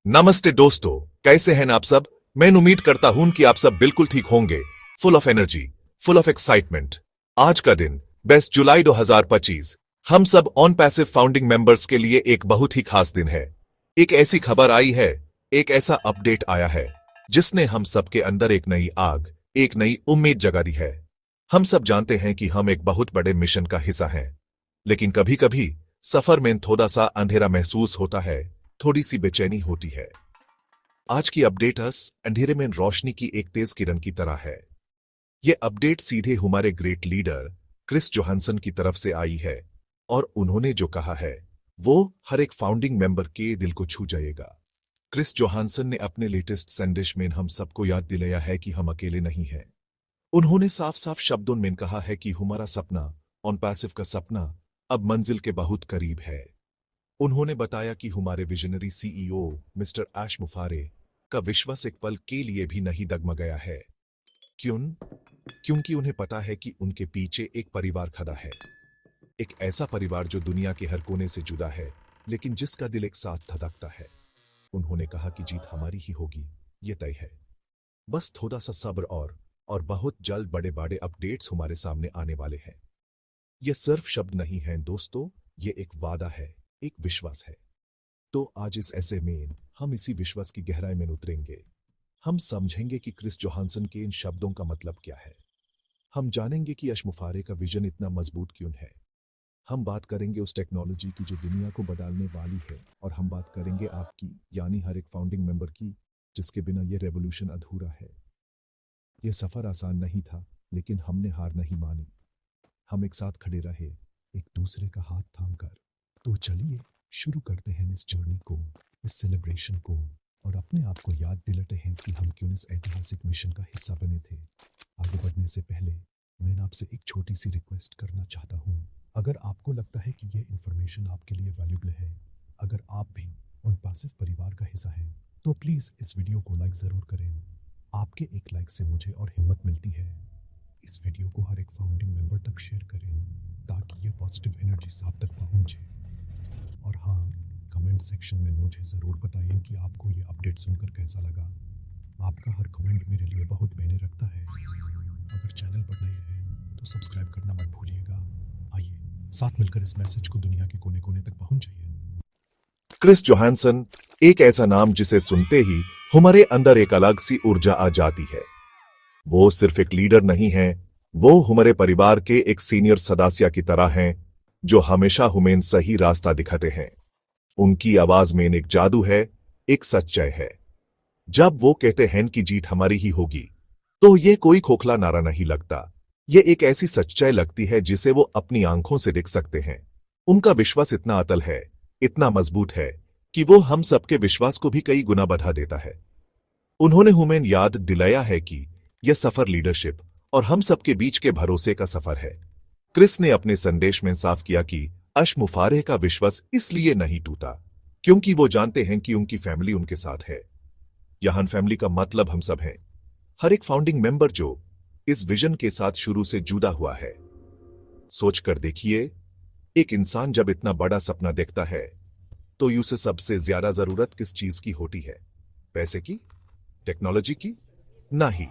नमस्ते दोस्तों, कैसे हैं आप सब। मैं उम्मीद करता हूं कि आप सब बिल्कुल ठीक होंगे। Full of energy, full of excitement. आज का दिन 20 जुलाई 2025 हम सब ऑन पैसिव फाउंडिंग मेंबर्स के लिए एक बहुत ही खास दिन है। एक ऐसी खबर आई है, एक ऐसा अपडेट आया है जिसने हम सबके अंदर एक नई आग, एक नई उम्मीद जगा दी है। हम सब जानते हैं कि हम एक बहुत बड़े मिशन का हिस्सा हैं, लेकिन कभी कभी सफर में थोड़ा सा अंधेरा महसूस होता है, थोड़ी सी बेचैनी होती है। आज की अपडेट अंधेरे में रोशनी की एक तेज किरण की तरह है। यह अपडेट सीधे हमारे ग्रेट लीडर क्रिस जोहानसन की तरफ से आई है और उन्होंने जो कहा है वो हर एक फाउंडिंग मेंबर के दिल को छू जाएगा। क्रिस जोहानसन ने अपने लेटेस्ट संदेश में हम सबको याद दिलाया है कि हम अकेले नहीं हैं। उन्होंने साफ साफ शब्दों में कहा है कि हमारा सपना, ऑन पैसिव का सपना, अब मंजिल के बहुत करीब है। उन्होंने बताया कि हमारे विजनरी सीईओ मिस्टर ऐश मुफारे का विश्वास एक पल के लिए भी नहीं डगमगाया है। क्यों? क्योंकि उन्हें पता है कि उनके पीछे एक परिवार खड़ा है। एक ऐसा परिवार जो दुनिया के हर कोने से जुदा है, लेकिन जिसका दिल एक साथ धड़कता है। उन्होंने कहा कि जीत हमारी ही होगी, ये तय है। बस थोड़ा सा सब्र और बहुत जल्द बड़े बड़े अपडेट्स हमारे सामने आने वाले हैं। ये सिर्फ शब्द नहीं हैं दोस्तों, ये एक वादा है, एक विश्वास है। तो आज इस ऐसे में हम इसी विश्वास की गहराई में उतरेंगे। हम समझेंगे कि क्रिस जोहानसन के इन शब्दों का मतलब क्या है। हम जानेंगे कि ऐश मुफारे का विजन इतना मजबूत क्यों है। हम बात करेंगे उस टेक्नोलॉजी की जो दुनिया को बदलने वाली है, और हम बात करेंगे आपकी, यानी हर एक फाउंडिंग मेंबर की, जिसके बिना यह रेवोल्यूशन अधूरा है। यह सफर आसान नहीं था, लेकिन हमने हार नहीं मानी। हम एक साथ खड़े रहे, एक दूसरे का हाथ थामकर। तो चलिए शुरू करते हैं इस जर्नी को, इस सेलिब्रेशन को, और अपने आप को याद दिलाते हैं कि हम क्यों इस ऐतिहासिक मिशन का हिस्सा बने थे। आगे बढ़ने से पहले मैं आपसे एक छोटी सी रिक्वेस्ट करना चाहता हूँ। अगर आपको लगता है कि यह इन्फॉर्मेशन आपके लिए वैल्यूबल है, अगर आप भी उन पैसिव परिवार का हिस्सा हैं, तो प्लीज़ इस वीडियो को लाइक ज़रूर करें। आपके एक लाइक से मुझे और हिम्मत मिलती है। इस वीडियो को हर एक फाउंडिंग मेंबर तक शेयर करें, ताकि ये पॉजिटिव एनर्जी आप तक पहुँचे। और हाँ, कमेंट सेक्शन में मुझे ज़रूर बताइए कि आपको ये अपडेट सुनकर कैसा लगा। आपका हर कमेंट मेरे लिए बहुत मायने रखता है। अगर चैनल पर नए हैं तो सब्सक्राइब करना मत भूलिएगा। आइए साथ मिलकर इस मैसेज को दुनिया के कोने कोने तक पहुंचाइए। क्रिस जोहानसन एक ऐसा नाम जिसे सुनते ही हमारे अंदर एक अलग सी ऊर्जा आ जाती है। वो सिर्फ एक लीडर नहीं है, वो हमारे परिवार के एक सीनियर सदस्य की तरह हैं, जो हमेशा हमें सही रास्ता दिखाते हैं। उनकी आवाज में एक जादू है, एक सच्चाई है। जब वो कहते हैं कि जीत हमारी ही होगी, तो ये कोई खोखला नारा नहीं लगता। ये एक ऐसी सच्चाई लगती है जिसे वो अपनी आंखों से देख सकते हैं। उनका विश्वास इतना अटल है, इतना मजबूत है, कि वो हम सबके विश्वास को भी कई गुना बढ़ा देता है। उन्होंने हमें याद दिलाया है कि यह सफर लीडरशिप और हम सबके बीच के भरोसे का सफर है। क्रिस ने अपने संदेश में साफ किया कि ऐश मुफारे का विश्वास इसलिए नहीं टूटा क्योंकि वो जानते हैं कि उनकी फैमिली उनके साथ है। यहां फैमिली का मतलब हम सब हैं, हर एक फाउंडिंग मेंबर जो इस विजन के साथ शुरू से जुड़ा हुआ है। सोच कर देखिए, एक इंसान जब इतना बड़ा सपना देखता है तो उसे सबसे ज्यादा जरूरत किस चीज की होती है? पैसे की? टेक्नोलॉजी की? नहीं,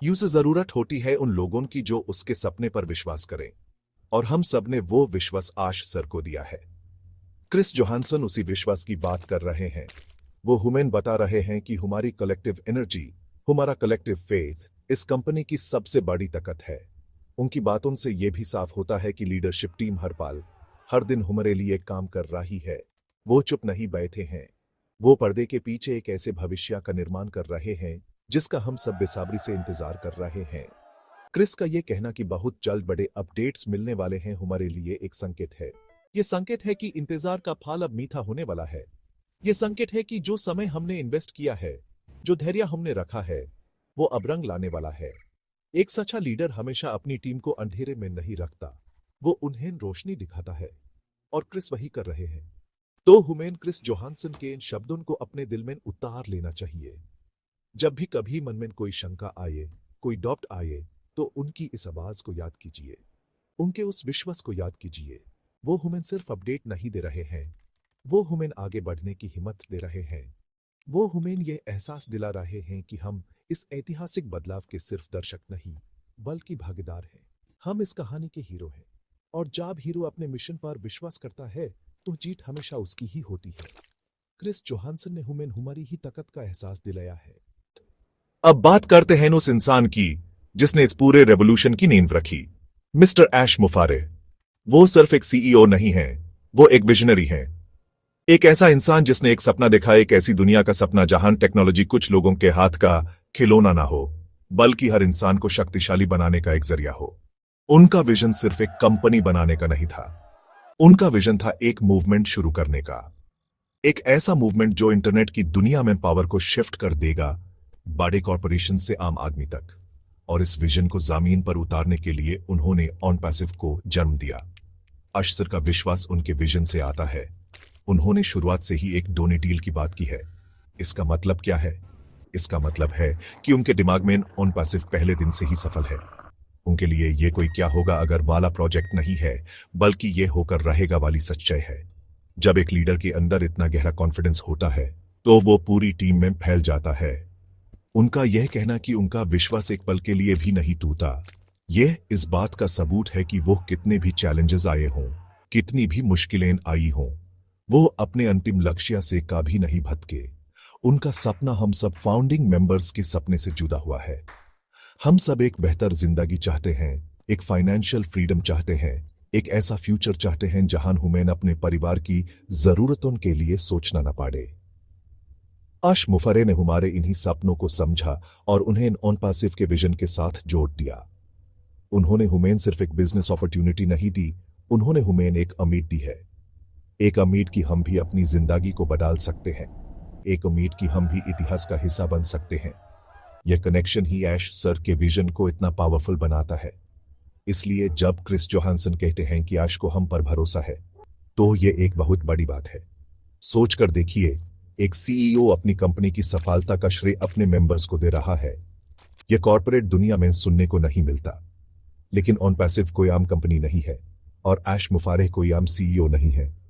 उसे जरूरत होती है उन लोगों की जो उसके सपने पर विश्वास करें। और हम सब ने वो विश्वास आज सर को दिया है। क्रिस जोहानसन उसी विश्वास की बात कर रहे हैं। वो हमें बता रहे हैं कि हमारी कलेक्टिव एनर्जी, हमारा कलेक्टिव फेथ इस कंपनी की सबसे बड़ी ताकत है। उनकी बातों से यह भी साफ होता है कि लीडरशिप टीम हर पल, हर दिन हमारे लिए काम कर रही है। वो चुप नहीं बैठे हैं, वो पर्दे के पीछे एक ऐसे भविष्य का निर्माण कर रहे हैं जिसका हम सब बेसब्री से इंतजार कर रहे हैं। क्रिस का यह कहना कि बहुत जल्द बड़े अपडेट्स मिलने वाले हैं हमारे लिए एक संकेत है। यह संकेत है कि इंतजार का फल अब मीठा होने वाला है। यह संकेत है कि जो समय हमने इन्वेस्ट किया है, जो धैर्य हमने रखा है, वो अब रंग लाने वाला है। एक सच्चा लीडर हमेशा अपनी टीम को अंधेरे में नहीं रखता, वो उन्हें रोशनी दिखाता है। और क्रिस वही कर रहे हैं। तो हमें क्रिस जोहानसन के इन शब्दों को अपने दिल में उतार लेना चाहिए। जब भी कभी मन में कोई शंका आए, कोई डाउट आए, तो उनकी इस आवाज को याद कीजिए, उनके उस विश्वास को याद कीजिए। वो हमें सिर्फ अपडेट नहीं दे रहे हैं, वो हमें आगे बढ़ने की हिम्मत दे रहे हैं। वो हुमैन ये एहसास दिला रहे हैं कि हम इस ऐतिहासिक बदलाव के सिर्फ दर्शक नहीं बल्कि भागीदार हैं। हम इस कहानी के हीरो हैं और जब हीरो अपने मिशन पर विश्वास करता है तो जीत हमेशा उसकी ही होती है। क्रिस जोहानसन ने हुमैन हमारी ही ताकत का एहसास दिलाया है। अब बात करते हैं उस इंसान की जिसने इस पूरे रेवोल्यूशन की नींव रखी, मिस्टर ऐश मुफारे। वो सिर्फ एक सीईओ नहीं है, वो एक विजनरी है। एक ऐसा इंसान जिसने एक सपना देखा, एक ऐसी दुनिया का सपना जहां टेक्नोलॉजी कुछ लोगों के हाथ का खिलौना ना हो बल्कि हर इंसान को शक्तिशाली बनाने का एक जरिया हो। उनका विजन सिर्फ एक कंपनी बनाने का नहीं था, उनका विजन था एक मूवमेंट शुरू करने का। एक ऐसा मूवमेंट जो इंटरनेट की दुनिया में पावर को शिफ्ट कर देगा, बड़े कॉरपोरेशन से आम आदमी तक। और इस विजन को जमीन पर उतारने के लिए उन्होंने ऑन पैसिव को जन्म दिया। अशसर का विश्वास उनके विजन से आता है। उन्होंने शुरुआत से ही एक डोनेट डील की बात की है। इसका मतलब क्या है? इसका मतलब है कि उनके दिमाग में ऑन पैसिव पहले दिन से ही सफल है। उनके लिए ये कोई क्या होगा अगर वाला प्रोजेक्ट नहीं है, बल्कि ये होकर रहेगा वाली सच्चाई है। जब एक लीडर के अंदर इतना गहरा कॉन्फिडेंस होता है तो वो पूरी टीम में फैल जाता है। उनका यह कहना कि उनका विश्वास एक पल के लिए भी नहीं टूटा, यह इस बात का सबूत है कि वो कितने भी चैलेंजेस आए हों, कितनी भी मुश्किलें आई हों, वो अपने अंतिम लक्ष्य से कभी नहीं भटके। उनका सपना हम सब फाउंडिंग मेंबर्स के सपने से जुड़ा हुआ है। हम सब एक बेहतर जिंदगी चाहते हैं, एक फाइनेंशियल फ्रीडम चाहते हैं, एक ऐसा फ्यूचर चाहते हैं जहां हुमैन अपने परिवार की जरूरतों के लिए सोचना न पड़े। आश मुफरे ने हमारे इन्हीं सपनों को समझा और उन्हें ऑन पैसिव के विजन के साथ जोड़ दिया। उन्होंने हुमैन सिर्फ एक बिजनेस अपॉर्चुनिटी नहीं दी, उन्होंने हुमैन एक उम्मीद दी है। एक उम्मीद कि हम भी अपनी जिंदगी को बदल सकते हैं, एक उम्मीद कि हम भी इतिहास का हिस्सा बन सकते हैं। यह कनेक्शन ही ऐश सर के विजन को इतना पावरफुल बनाता है। इसलिए जब क्रिस जोहानसन कहते हैं कि आश को हम पर भरोसा है, तो यह एक बहुत बड़ी बात है। सोचकर देखिए, एक सीईओ अपनी कंपनी की सफलता का श्रेय अपने मेंबर्स को दे रहा है। यह कॉर्पोरेट दुनिया में सुनने को नहीं मिलता। लेकिन ऑन पैसिव कोई आम कंपनी नहीं है और ऐश मुफारे कोई आम सीईओ नहीं है।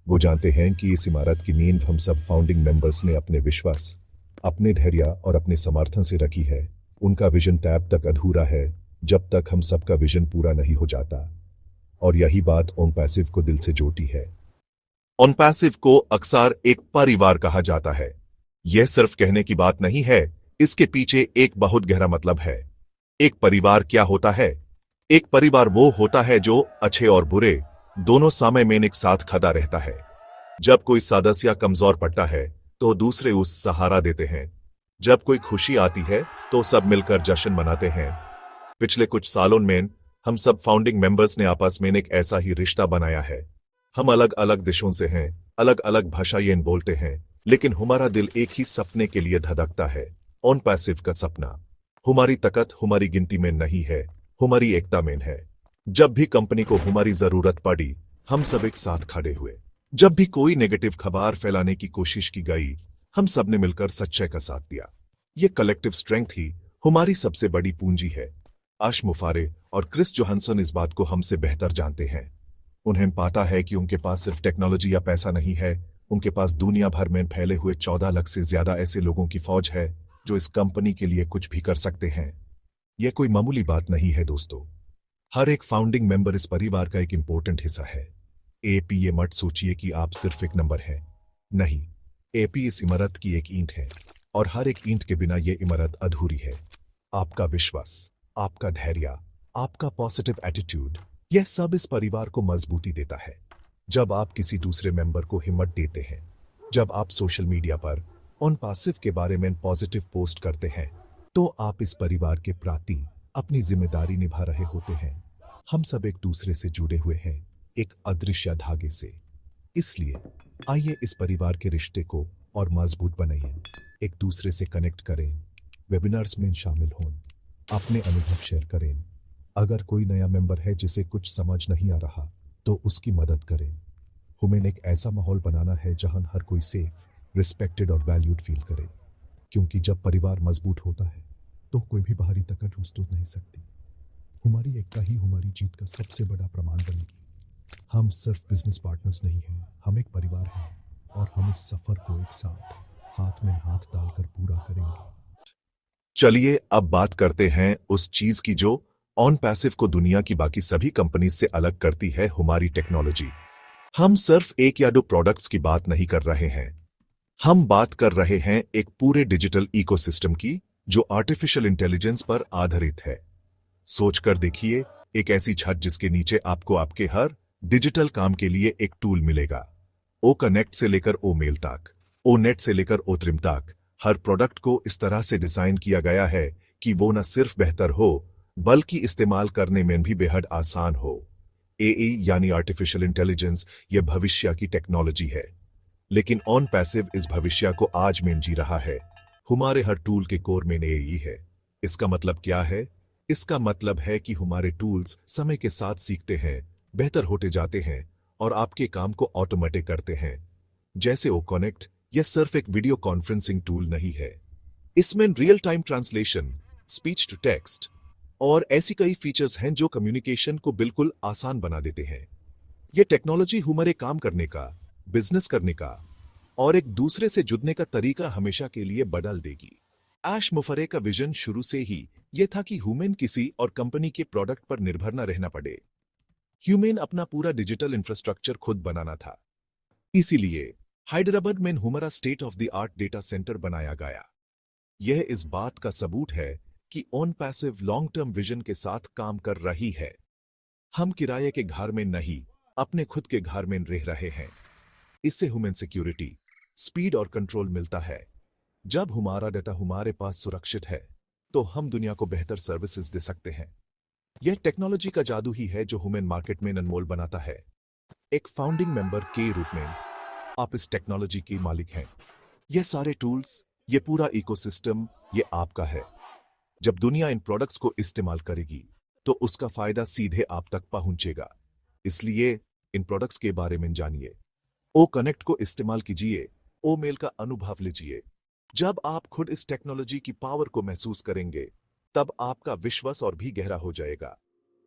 वो जानते हैं कि इस इमारत की नींव हम सब फाउंडिंग मेंबर्स ने अपने विश्वास, अपने धैर्य और अपने समर्थन से रखी है। उनका विजन तब तक अधूरा है जब तक हम सबका विजन पूरा नहीं हो जाता। और यही बात ऑन पैसिव को दिल से जोड़ती है। ऑन पैसिव को अक्सर एक परिवार कहा जाता है। यह सिर्फ कहने की बात नहीं है, इसके पीछे एक बहुत गहरा मतलब है। एक परिवार क्या होता है? एक परिवार वो होता है जो अच्छे और बुरे दोनों समय में एक साथ खड़ा रहता है। जब कोई सदस्य कमजोर पड़ता है तो दूसरे उस सहारा देते हैं। जब कोई खुशी आती है तो सब मिलकर जश्न मनाते हैं। पिछले कुछ सालों में हम सब फाउंडिंग मेंबर्स ने आपस में एक ऐसा ही रिश्ता बनाया है। हम अलग अलग देशों से हैं, अलग अलग भाषाएं बोलते हैं, लेकिन हमारा दिल एक ही सपने के लिए धड़कता है, ऑन पैसिव का सपना। हमारी ताकत हमारी गिनती में नहीं है, हमारी एकता में है। जब भी कंपनी को हमारी जरूरत पड़ी, हम सब एक साथ खड़े हुए। जब भी कोई नेगेटिव खबर फैलाने की कोशिश की गई, हम सब ने मिलकर सच्चाई का साथ दिया। ये कलेक्टिव स्ट्रेंथ ही हमारी सबसे बड़ी पूंजी है। आश मुफारे और क्रिस जोहानसन इस बात को हमसे बेहतर जानते हैं। उन्हें पता है कि उनके पास सिर्फ टेक्नोलॉजी या पैसा नहीं है, उनके पास दुनिया भर में फैले हुए 14 लाख से ज्यादा ऐसे लोगों की फौज है जो इस कंपनी के लिए कुछ भी कर सकते हैं। यह कोई मामूली बात नहीं है दोस्तों। हर एक फाउंडिंग मेंबर इस परिवार का एक इंपॉर्टेंट हिस्सा है। एपी ये मत सोचिए कि आप सिर्फ एक नंबर है। नहीं, एपी इस इमारत की एक ईंट है और हर एक ईंट के बिना यह इमारत अधूरी है। आपका विश्वास, आपका धैर्य, आपका पॉजिटिव एटीट्यूड, यह सब इस परिवार को मजबूती देता है। जब आप किसी दूसरे मेंबर को हिम्मत देते हैं, जब आप सोशल मीडिया पर ऑन पैसिव के बारे में पॉजिटिव पोस्ट करते हैं, तो आप इस परिवार के प्रति अपनी जिम्मेदारी निभा रहे होते हैं। हम सब एक दूसरे से जुड़े हुए हैं, एक अदृश्य धागे से। इसलिए आइए इस परिवार के रिश्ते को और मजबूत बनाइए। एक दूसरे से कनेक्ट करें, वेबिनार्स में शामिल हों, अपने अनुभव शेयर करें। अगर कोई नया मेंबर है जिसे कुछ समझ नहीं आ रहा, तो उसकी मदद करें। हमें एक ऐसा माहौल बनाना है जहां हर कोई सेफ, रिस्पेक्टेड और वैल्यूड फील करे। क्योंकि जब परिवार मजबूत होता है तो कोई भी बाहरी ताकत उस तो नहीं सकती। हमारी एकता ही हमारी जीत का सबसे बड़ा प्रमाण बनेगी। हम सिर्फ बिजनेस पार्टनर्स नहीं हैं, हम एक परिवार हैं और हम इस सफर को एक साथ हाथ में हाथ डालकर पूरा करेंगे। चलिए अब बात करते हैं उस चीज की जो ऑन पैसिव को दुनिया की बाकी सभी कंपनीज से अलग करती है, हमारी टेक्नोलॉजी। हम सिर्फ एक या दो प्रोडक्ट्स की बात नहीं कर रहे हैं, हम बात कर रहे हैं एक पूरे डिजिटल इकोसिस्टम की जो आर्टिफिशियल इंटेलिजेंस पर आधारित है। सोचकर देखिए, एक ऐसी छत जिसके नीचे आपको आपके हर डिजिटल काम के लिए एक टूल मिलेगा। ओ कनेक्ट से लेकर ओ मेल तक, ओ नेट से लेकर ओ ट्रिम तक, हर प्रोडक्ट को इस तरह से डिजाइन किया गया है कि वो न सिर्फ बेहतर हो बल्कि इस्तेमाल करने में भी बेहद आसान हो। एआई यानी आर्टिफिशियल इंटेलिजेंस ये भविष्य की टेक्नोलॉजी है, लेकिन ऑन पैसिव इस भविष्य को आज में जी रहा है। हमारे हर टूल के कोर में एआई है। इसका मतलब क्या है? इसका मतलब है कि हमारे टूल्स समय के साथ सीखते हैं, बेहतर होते जाते हैं और आपके काम को ऑटोमेटिक करते हैं। जैसे ओ कनेक्ट, यह सिर्फ एक वीडियो कॉन्फ्रेंसिंग टूल नहीं है, इसमें real time translation, speech to text और ऐसी कई फीचर्स हैं जो कम्युनिकेशन को बिल्कुल आसान बना देते हैं। यह टेक्नोलॉजी हमारे काम करने का, बिजनेस करने का और एक दूसरे से जुड़ने का तरीका हमेशा के लिए बदल देगी। ऐश मुफरे का विजन शुरू से ही यह था कि ह्यूमन किसी और कंपनी के प्रोडक्ट पर निर्भर न रहना पड़े। ह्यूमन अपना पूरा डिजिटल इंफ्रास्ट्रक्चर खुद बनाना था। इसीलिए हैदराबाद में हमारा state of the art data centre बनाया गया। यह इस बात का सबूत है कि on passive long term vision के साथ काम कर रही है। हम किराए के घर में नहीं, अपने खुद के घर में रह रहे हैं। इससे ह्यूमन सिक्योरिटी, स्पीड और कंट्रोल मिलता है। जब हमारा डेटा हमारे पास सुरक्षित है तो हम दुनिया को बेहतर सर्विसेज दे सकते हैं। यह टेक्नोलॉजी का जादू ही है जो ह्यूमन मार्केट में अनमोल बनाता है। एक फाउंडिंग मेंबर के रूप में आप इस टेक्नोलॉजी के मालिक हैं। यह सारे टूल्स, यह पूरा इकोसिस्टम, यह आपका है। जब दुनिया इन प्रोडक्ट्स को इस्तेमाल करेगी तो उसका फायदा सीधे आप तक पहुंचेगा। इसलिए इन प्रोडक्ट्स के बारे में जानिए। ओ कनेक्ट को इस्तेमाल कीजिए, ओ मेल का अनुभव लीजिए। जब आप खुद इस टेक्नोलॉजी की पावर को महसूस करेंगे तब आपका विश्वास और भी गहरा हो जाएगा।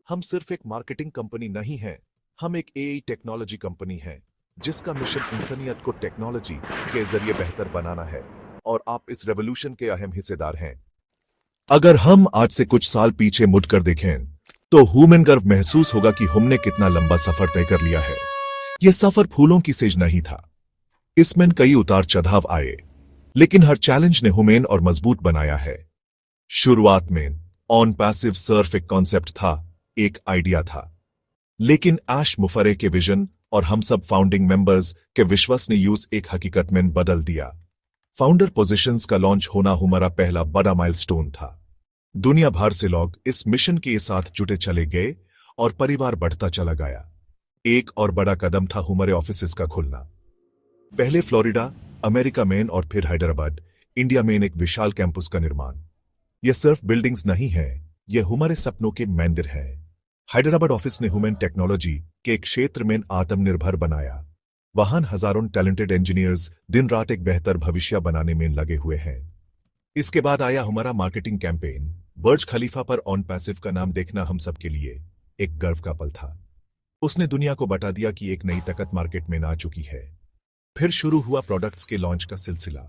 हम सिर्फ एक मार्केटिंग कंपनी नहीं हैं, हम एक एआई टेक्नोलॉजी कंपनी हैं जिसका मिशन इंसानियत को टेक्नोलॉजी के जरिए बेहतर बनाना है और आप इस रेवोल्यूशन के अहम हिस्सेदार हैं। अगर हम आज से कुछ साल पीछे मुड़कर देखें तो ह्यूमन गर्व महसूस होगा कि हमने कितना लंबा सफर तय कर लिया है। यह सफर फूलों की सेज नहीं था, इसमें कई उतार चढ़ाव आए, लेकिन हर चैलेंज ने ह्यूमन और मजबूत बनाया है। शुरुआत में ऑन पैसिव सिर्फ एक कॉन्सेप्ट था, एक आइडिया था, लेकिन ऐश मुफरे के विजन और हम सब फाउंडिंग मेंबर्स के विश्वास ने यूज एक हकीकत में बदल दिया। फाउंडर पोजीशंस का लॉन्च होना हमारा पहला बड़ा माइलस्टोन था। दुनिया भर से लोग इस मिशन के साथ जुटे चले गए और परिवार बढ़ता चला गया। एक और बड़ा कदम था हमारे ऑफिसेस का खुलना। पहले फ्लोरिडा, अमेरिका में और फिर हैदराबाद, इंडिया में एक विशाल कैंपस का निर्माण। यह सिर्फ बिल्डिंग्स नहीं है, यह हमारे सपनों के मंदिर है। हैदराबाद ऑफिस ने ह्यूमन टेक्नोलॉजी के क्षेत्र में आत्मनिर्भर बनाया। वहां हजारों टैलेंटेड इंजीनियर्स दिन रात एक बेहतर भविष्य बनाने में लगे हुए हैं। इसके बाद आया हमारा मार्केटिंग कैंपेन। बर्ज खलीफा पर ऑन पैसिव का नाम देखना हम सबके लिए एक गर्व का पल था। उसने दुनिया को बता दिया कि एक नई ताकत मार्केट में आ चुकी है। फिर शुरू हुआ प्रोडक्ट्स के लॉन्च का सिलसिला।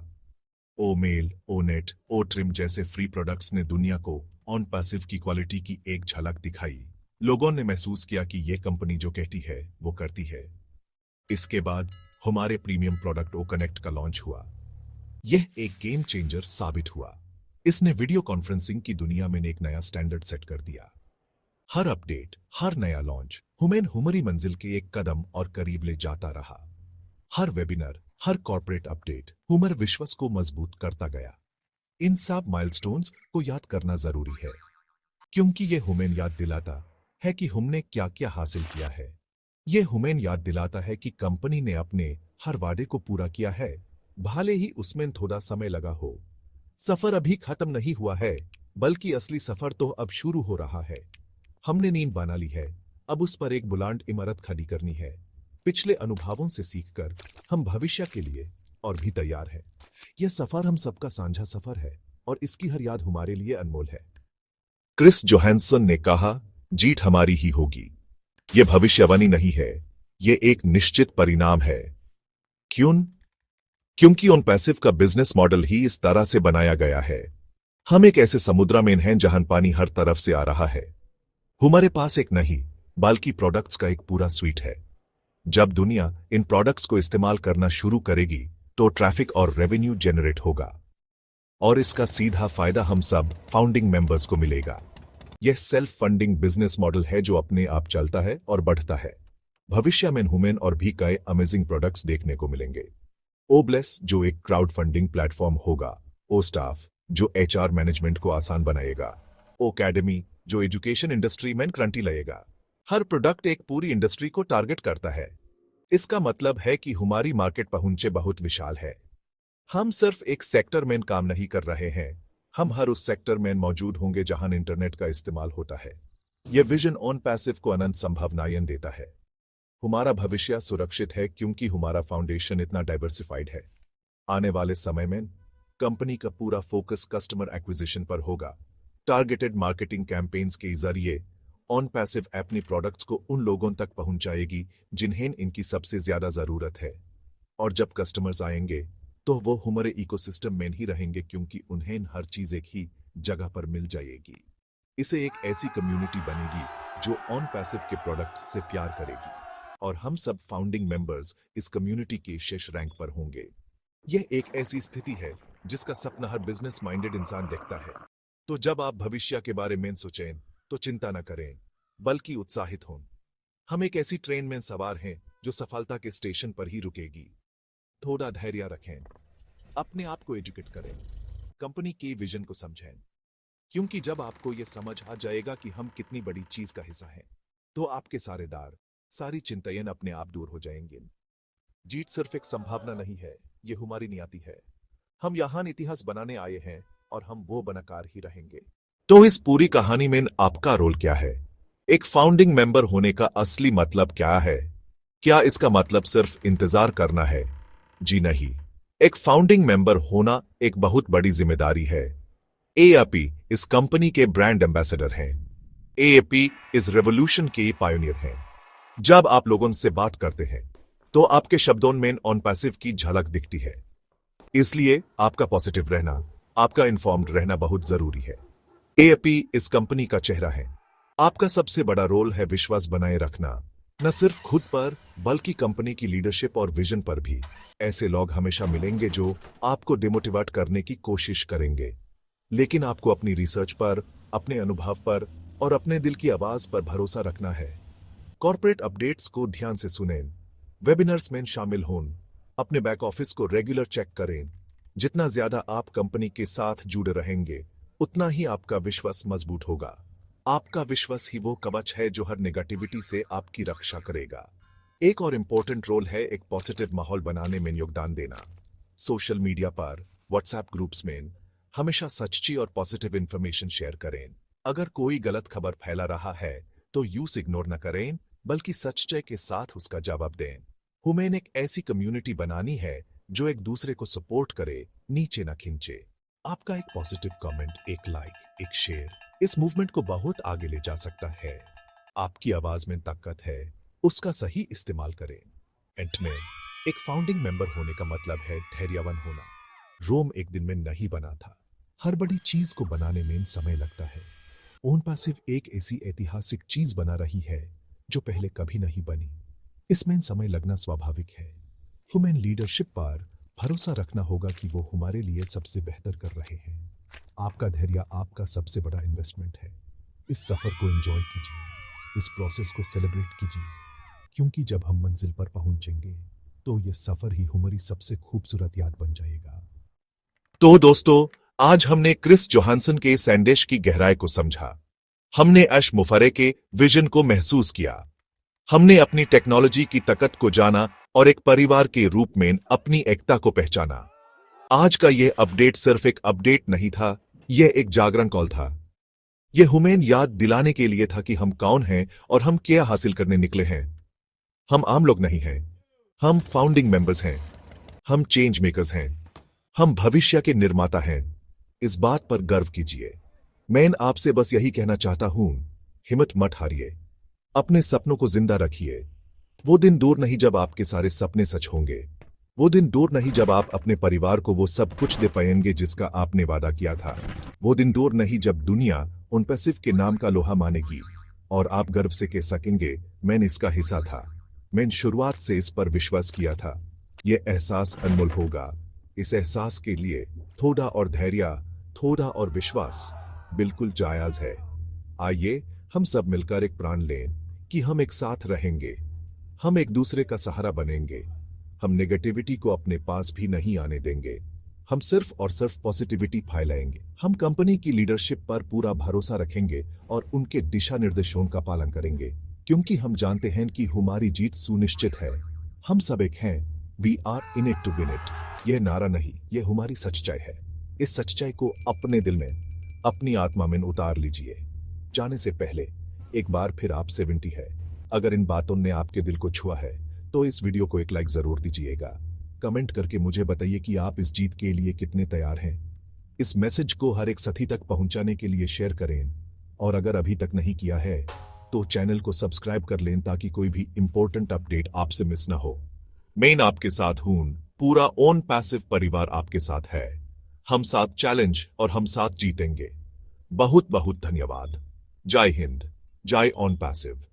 ओ मेल, ओ नेट, ओ ट्रिम जैसे फ्री प्रोडक्ट्स ने दुनिया को ऑन पैसिव की क्वालिटी की एक झलक दिखाई। लोगों ने महसूस किया कि यह कंपनी जो कहती है वो करती है। इसके बाद हमारे प्रीमियम प्रोडक्ट ओ कनेक्ट का लॉन्च हुआ। यह एक गेम चेंजर साबित हुआ। इसने वीडियो कॉन्फ्रेंसिंग की दुनिया में एक नया स्टैंडर्ड सेट कर दिया। हर अपडेट, हर नया लॉन्च हमारी मंजिल के एक कदम और करीब ले जाता रहा। हर वेबिनार, हर कॉर्पोरेट अपडेट हमारे विश्वास को मजबूत करता गया। इन सब माइलस्टोन्स को याद करना जरूरी है, क्योंकि यह हमें याद दिलाता है कि हमने क्या क्या हासिल किया है। यह हमें याद दिलाता है कि कंपनी ने अपने हर वादे को पूरा किया है, भले ही उसमें थोड़ा समय लगा हो। सफर अभी खत्म नहीं हुआ है, बल्कि असली सफर तो अब शुरू हो रहा है। हमने नींद बना ली है, अब उस पर एक बुलंद इमारत खड़ी करनी है। पिछले अनुभवों से सीखकर हम भविष्य के लिए और भी तैयार हैं। यह सफर हम सबका साझा सफर है और इसकी हर याद हमारे लिए अनमोल है। क्रिस जोहानसन ने कहा, जीत हमारी ही होगी। यह भविष्यवाणी नहीं है, यह एक निश्चित परिणाम है। क्यों? क्योंकि ऑन पैसिव का बिजनेस मॉडल ही इस तरह से बनाया गया है। हम एक ऐसे समुद्र में हैं जहां पानी हर तरफ से आ रहा है। हमारे पास एक नहीं बल्कि प्रोडक्ट्स का एक पूरा स्वीट है। जब दुनिया इन प्रोडक्ट्स को इस्तेमाल करना शुरू करेगी तो ट्रैफिक और रेवेन्यू जनरेट होगा और इसका सीधा फायदा हम सब फाउंडिंग मेंबर्स को मिलेगा। यह सेल्फ फंडिंग बिजनेस मॉडल है जो अपने आप चलता है और बढ़ता है। भविष्य में ह्यूमन और भी कई अमेजिंग प्रोडक्ट्स देखने को मिलेंगे। ओ ब्लेस जो एक क्राउड फंडिंग प्लेटफॉर्म होगा, ओ स्टाफ जो एचआर मैनेजमेंट को आसान बनाएगा, ओ एकेडमी जो एजुकेशन इंडस्ट्री में क्रांति लाएगा। हर प्रोडक्ट एक पूरी इंडस्ट्री को टारगेट करता है। इसका मतलब है कि हमारी मार्केट पहुंचे बहुत विशाल है। हम सिर्फ एक सेक्टर में काम नहीं कर रहे हैं, हम हर उस सेक्टर में मौजूद होंगे जहां इंटरनेट का इस्तेमाल होता है। यह विजन ऑन पैसिव को अनंत संभावनाएं देता है। हमारा भविष्य सुरक्षित है क्योंकि हमारा फाउंडेशन इतना डाइवर्सिफाइड है। आने वाले समय में कंपनी का पूरा फोकस कस्टमर एक्विजिशन पर होगा। टारगेटेड मार्केटिंग कैंपेन्स के जरिए ऑन पैसिव अपनी प्रोडक्ट्स को उन लोगों तक पहुंचाएगी जिन्हें इनकी सबसे ज्यादा जरूरत है। और जब कस्टमर्स आएंगे तो वो हमारे इकोसिस्टम में ही रहेंगे क्योंकि उन्हें हर चीज एक ही जगह पर मिल जाएगी। इसे एक ऐसी कम्युनिटी बनेगी जो ऑन पैसिव के प्रोडक्ट्स से प्यार करेगी और हम सब फाउंडिंग मेंबर्स इस कम्युनिटी के शीर्ष रैंक पर होंगे। यह एक ऐसी स्थिति है जिसका सपना हर बिजनेस माइंडेड इंसान देखता है। तो जब आप भविष्य के बारे में सोचें तो चिंता न करें बल्कि उत्साहित हों। हम एक ऐसी ट्रेन में सवार हैं जो सफलता के स्टेशन पर ही रुकेगी। थोड़ा धैर्य रखें, अपने आप को एजुकेट करें, कंपनी के विजन को समझें, क्योंकि जब आपको यह समझ आ जाएगा कि हम कितनी बड़ी चीज का हिस्सा हैं तो आपके सारे दार सारी चिंताएं अपने आप दूर हो जाएंगे। जीत सिर्फ एक संभावना नहीं है, यह हमारी नियति है। हम यहां इतिहास बनाने आए हैं और हम वो बनाकर ही रहेंगे। तो इस पूरी कहानी में आपका रोल क्या है? एक फाउंडिंग मेंबर होने का असली मतलब क्या है? क्या इसका मतलब सिर्फ इंतजार करना है? जी नहीं, एक फाउंडिंग मेंबर होना एक बहुत बड़ी जिम्मेदारी है। एएपी इस कंपनी के ब्रांड एम्बेसडर हैं। एएपी इस रेवोल्यूशन के पायोनियर हैं। जब आप लोगों से बात करते हैं तो आपके शब्दों में ऑन पैसिव की झलक दिखती है। इसलिए आपका पॉजिटिव रहना, आपका इन्फॉर्म्ड रहना बहुत जरूरी है। एएपी इस कंपनी का चेहरा है। आपका सबसे बड़ा रोल है विश्वास बनाए रखना, न सिर्फ खुद पर बल्कि कंपनी की लीडरशिप और विजन पर भी। ऐसे लोग हमेशा मिलेंगे जो आपको डिमोटिवेट करने की कोशिश करेंगे, लेकिन आपको अपनी रिसर्च पर, अपने अनुभव पर और अपने दिल की आवाज पर भरोसा रखना है। कॉर्पोरेट अपडेट्स को ध्यान से सुनें, वेबिनार्स में शामिल हों, अपने बैक ऑफिस को रेगुलर चेक करें। जितना ज्यादा आप कंपनी के साथ जुड़े रहेंगे उतना ही आपका विश्वास मजबूत होगा। आपका विश्वास ही वो कवच है जो हर नेगेटिविटी से आपकी रक्षा करेगा। एक और इंपॉर्टेंट रोल है एक पॉजिटिव माहौल बनाने में योगदान देना। सोशल मीडिया पर, व्हाट्सएप ग्रुप्स में हमेशा सच्ची और पॉजिटिव इंफॉर्मेशन शेयर करें। अगर कोई गलत खबर फैला रहा है तो यूज इग्नोर न करें बल्कि सच्चाई के साथ उसका जवाब दें। हमें एक ऐसी कम्युनिटी बनानी है जो एक दूसरे को सपोर्ट करे, नीचे न खींचे। आपका एक पॉजिटिव कमेंट, एक लाइक, एक शेयर इस मूवमेंट को बहुत आगे ले जा सकता है। आपकी आवाज में ताकत है, उसका सही इस्तेमाल करें। एंड में एक फाउंडिंग मेंबर होने का मतलब है धैर्यवान होना। रोम एक दिन में नहीं बना था, हर बड़ी चीज को बनाने में समय लगता है। ऑन पैसिव एक ऐसी ऐतिहासिक चीज बना रही है जो पहले कभी नहीं बनी। इसमें समय लगना स्वाभाविक है। हमें लीडरशिप पर भरोसा रखना होगा कि वो हमारे लिए सबसे बेहतर कर रहे हैं। आपका धैर्य आपका सबसे बड़ा इन्वेस्टमेंट है। इस सफर को एंजॉय कीजिए, इस प्रोसेस को सेलिब्रेट कीजिए, क्योंकि जब हम मंजिल पर पहुंचेंगे तो यह सफर ही हमारी सबसे खूबसूरत याद बन जाएगा। तो दोस्तों, आज हमने क्रिस जोहानसन के संदेश की गहराई को समझा। हमने अश मुफरे के विजन को महसूस किया। हमने अपनी टेक्नोलॉजी की ताकत को जाना और एक परिवार के रूप में अपनी एकता को पहचाना। आज का यह अपडेट सिर्फ एक अपडेट नहीं था, यह एक जागरण कॉल था। यह हमें याद दिलाने के लिए था कि हम कौन हैं और हम क्या हासिल करने निकले हैं। हम आम लोग नहीं हैं, हम फाउंडिंग मेंबर्स हैं, हम चेंज मेकर्स हैं, हम भविष्य के निर्माता हैं। इस बात पर गर्व कीजिए। मैं आपसे बस यही कहना चाहता हूं, हिम्मत मत हारिए, अपने सपनों को जिंदा रखिए। वो दिन दूर नहीं जब आपके सारे सपने सच होंगे। वो दिन दूर नहीं जब आप अपने परिवार को वो सब कुछ दे पाएंगे जिसका आपने वादा किया था। वो दिन दूर नहीं जब दुनिया उन पैसिव के नाम का लोहा मानेगी और आप गर्व से कह सकेंगे मैंने इसका हिस्सा था। मैंने शुरुआत से इस पर विश्वास किया था। ये एहसास अनमोल होगा। इस एहसास के लिए थोड़ा और धैर्य, थोड़ा और विश्वास बिल्कुल जायज है। आइए हम सब मिलकर एक प्रण लें कि हम एक साथ रहेंगे, हम एक दूसरे का सहारा बनेंगे, हम नेगेटिविटी को अपने पास भी नहीं आने देंगे, हम सिर्फ और सिर्फ पॉजिटिविटी फैलाएंगे। हम कंपनी की लीडरशिप पर पूरा भरोसा रखेंगे और उनके दिशा निर्देशों का पालन करेंगे, क्योंकि हम जानते हैं कि हमारी जीत सुनिश्चित है। हम सब एक हैं, we are in it to win it. यह नारा नहीं, यह हमारी सच्चाई है। इस सच्चाई को अपने दिल में, अपनी आत्मा में उतार लीजिए। जाने से पहले एक बार फिर आपसे विनती है, अगर इन बातों ने आपके दिल को छुआ है तो इस वीडियो को एक लाइक जरूर दीजिएगा। कमेंट करके मुझे बताइए कि आप इस जीत के लिए कितने तैयार हैं। इस मैसेज को हर एक साथी तक पहुंचाने के लिए शेयर करें और अगर अभी तक नहीं किया है तो चैनल को सब्सक्राइब कर लें ताकि कोई भी इंपॉर्टेंट अपडेट आपसे मिस ना हो। मैं आपके साथ हूं, पूरा ऑन पैसिव परिवार आपके साथ है। हम साथ चैलेंज और हम साथ जीतेंगे। बहुत बहुत धन्यवाद। जय हिंद, जय ऑन पैसिव।